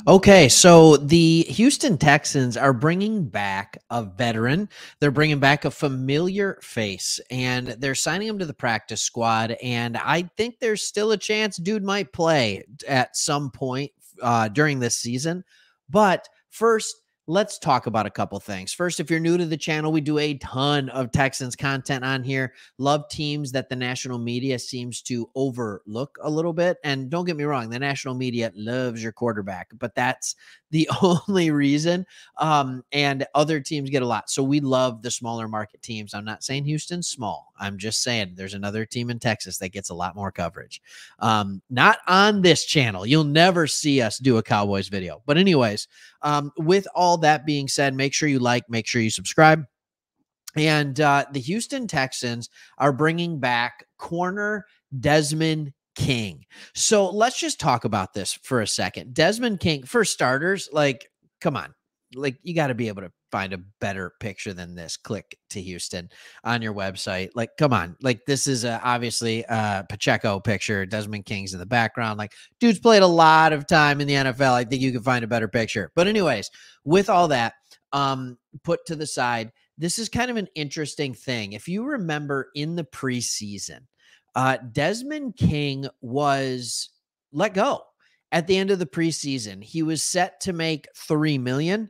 Okay, so the Houston Texans are bringing back a veteran. They're bringing back a familiar face, and they're signing him to the practice squad. And I think there's still a chance dude might play at some point during this season. But first, let's talk about a couple things. First, if you're new to the channel, we do a ton of Texans content on here. Love teams that the national media seems to overlook a little bit. And don't get me wrong, the national media loves your quarterback, but that's the only reason. And other teams get a lot. So we love the smaller market teams. I'm not saying Houston's small. I'm just saying there's another team in Texas that gets a lot more coverage. Not on this channel. You'll never see us do a Cowboys video. But anyways, with all that being said, make sure you like, make sure you subscribe. And the Houston Texans are bringing back corner Desmond King. So let's just talk about this for a second. Desmond King, for starters, like, come on. Like, you got to be able to find a better picture than this. Click to Houston on your website. Like, come on. Like, this is obviously a Pacheco picture. Desmond King's in the background. Like, dude's played a lot of time in the NFL. I think you can find a better picture. But anyways, with all that put to the side, this is kind of an interesting thing. If you remember in the preseason, Desmond King was let go at the end of the preseason. He was set to make $3 million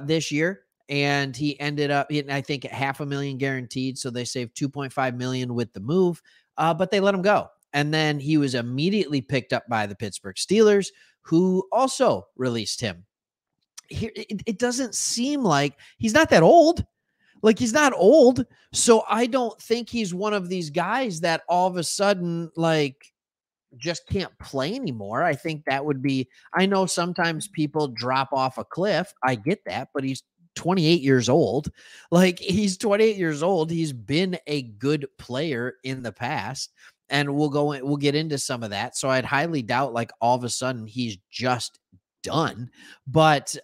this year, and he ended up hitting, I think, $500,000 guaranteed. So they saved $2.5 million with the move, but they let him go. And then he was immediately picked up by the Pittsburgh Steelers, who also released him. Here, it doesn't seem like he's not that old. Like, he's not old. So I don't think he's one of these guys that all of a sudden, like, just can't play anymore. I think that would be, I know sometimes people drop off a cliff. I get that, but he's 28 years old. Like, he's 28 years old. He's been a good player in the past, and we'll get into some of that. So I'd highly doubt, like, all of a sudden he's just done. But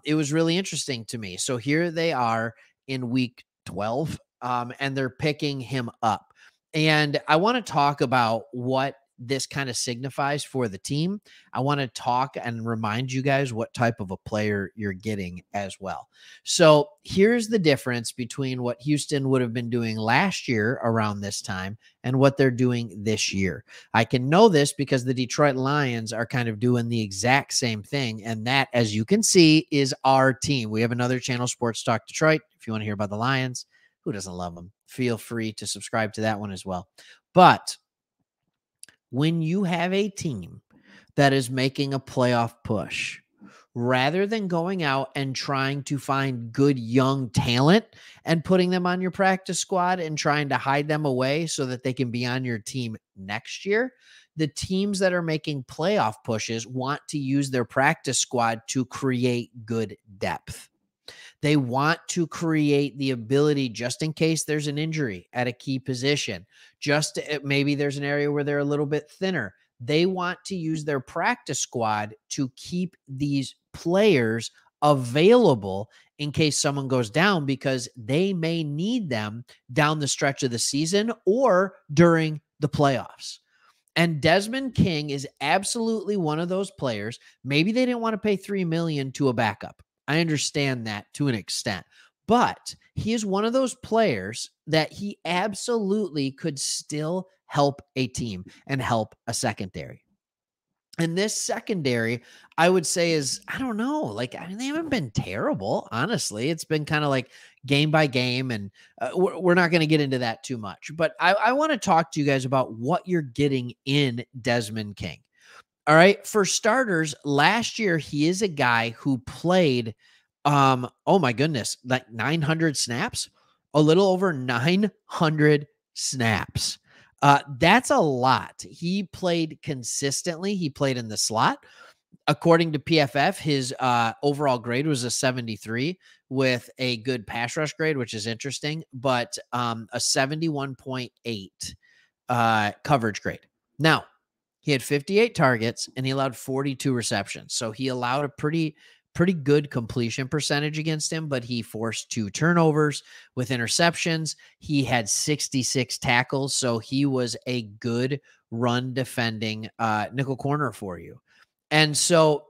it was really interesting to me. So here they are in week 12, and they're picking him up. And I want to talk about what this kind of signifies for the team. I want to talk and remind you guys what type of a player you're getting as well. So here's the difference between what Houston would have been doing last year around this time and what they're doing this year. I can know this because the Detroit Lions are kind of doing the exact same thing. And that, as you can see, is our team. We have another channel, Sports Talk Detroit. If you want to hear about the Lions, who doesn't love them? Feel free to subscribe to that one as well. But when you have a team that is making a playoff push, rather than going out and trying to find good young talent and putting them on your practice squad and trying to hide them away so that they can be on your team next year, the teams that are making playoff pushes want to use their practice squad to create good depth. They want to create the ability, just in case there's an injury at a key position, just maybe there's an area where they're a little bit thinner. They want to use their practice squad to keep these players available in case someone goes down, because they may need them down the stretch of the season or during the playoffs. And Desmond King is absolutely one of those players. Maybe they didn't want to pay $3 million to a backup. I understand that to an extent, but he is one of those players that he absolutely could still help a team and help a secondary. And this secondary, I would say, is, I don't know, like, I mean, they haven't been terrible, honestly. It's been kind of like game by game, and we're not going to get into that too much. But I want to talk to you guys about what you're getting in Desmond King. All right. For starters, last year, he is a guy who played, oh my goodness, like 900 snaps, a little over 900 snaps. That's a lot. He played consistently. He played in the slot. According to PFF, his overall grade was a 73 with a good pass rush grade, which is interesting, but a 71.8 coverage grade. Now, he had 58 targets and he allowed 42 receptions. So he allowed a pretty good completion percentage against him, but he forced 2 turnovers with interceptions. He had 66 tackles. So he was a good run defending nickel corner for you. And so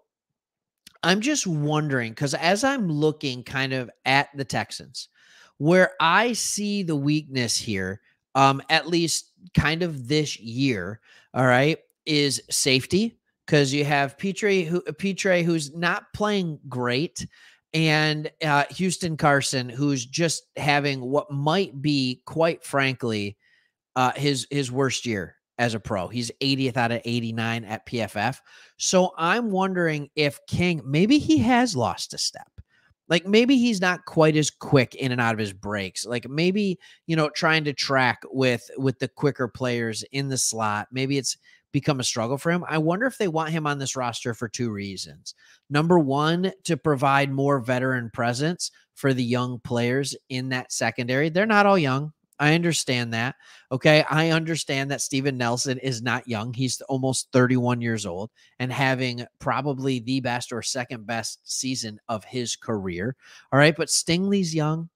I'm just wondering because as I'm looking kind of at the Texans, where I see the weakness here, at least kind of this year, all right, is safety because you have Petre who's not playing great, and Houston Carson who's just having what might be, quite frankly, his worst year as a pro. He's 80th out of 89 at PFF. So I'm wondering if King, maybe he has lost a step. Like maybe he's not quite as quick in and out of his breaks. Like maybe, trying to track with the quicker players in the slot, maybe it's become a struggle for him. I wonder if they want him on this roster for two reasons. Number one, to provide more veteran presence for the young players in that secondary. They're not all young. I understand that. Okay. I understand that Steven Nelson is not young. He's almost 31 years old and having probably the best or second best season of his career. All right. But Stingley's young.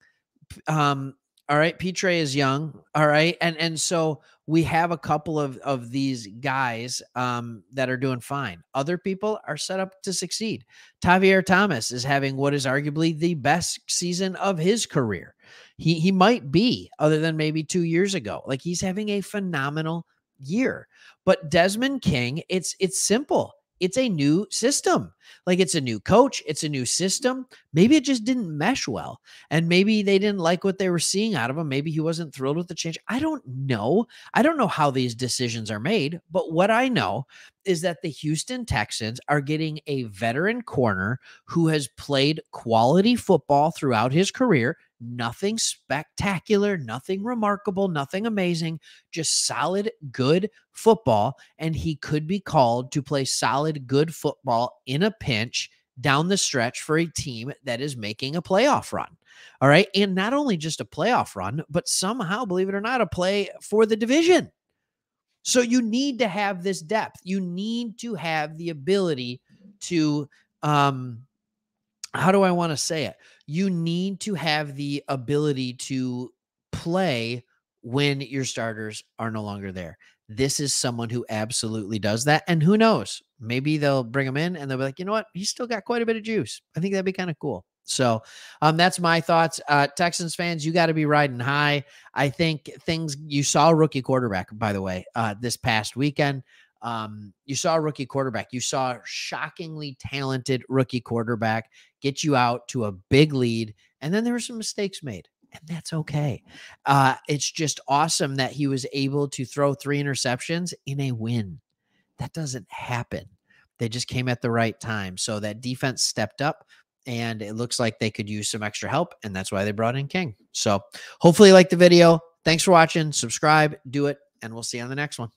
All right. Petre is young. All right. And so we have a couple of these guys that are doing fine. Other people are set up to succeed. Tavier Thomas is having what is arguably the best season of his career. He might be, other than maybe 2 years ago. Like he's having a phenomenal year. But Desmond King, it's simple. It's a new system. Like it's a new coach, it's a new system. Maybe it just didn't mesh well. And maybe they didn't like what they were seeing out of him. Maybe he wasn't thrilled with the change. I don't know. I don't know how these decisions are made, but what I know is that the Houston Texans are getting a veteran corner who has played quality football throughout his career. Nothing spectacular, nothing remarkable, nothing amazing, just solid, good football. And he could be called to play solid, good football in a pinch down the stretch for a team that is making a playoff run. All right. And not only just a playoff run, but somehow, believe it or not, a play for the division. So you need to have this depth. You need to have the ability to, how do I want to say it? You need to have the ability to play when your starters are no longer there. This is someone who absolutely does that. And who knows? Maybe they'll bring him in and they'll be like, you know what? He's still got quite a bit of juice. I think that'd be kind of cool. So that's my thoughts. Texans fans, you got to be riding high. I think you saw a rookie quarterback, by the way, this past weekend. You saw a rookie quarterback. You saw a shockingly talented rookie quarterback get you out to a big lead. And then there were some mistakes made, and that's okay. It's just awesome that he was able to throw 3 interceptions in a win. That doesn't happen. They just came at the right time. So that defense stepped up, and it looks like they could use some extra help, and that's why they brought in King. So hopefully you liked the video. Thanks for watching. Subscribe, do it, and we'll see you on the next one.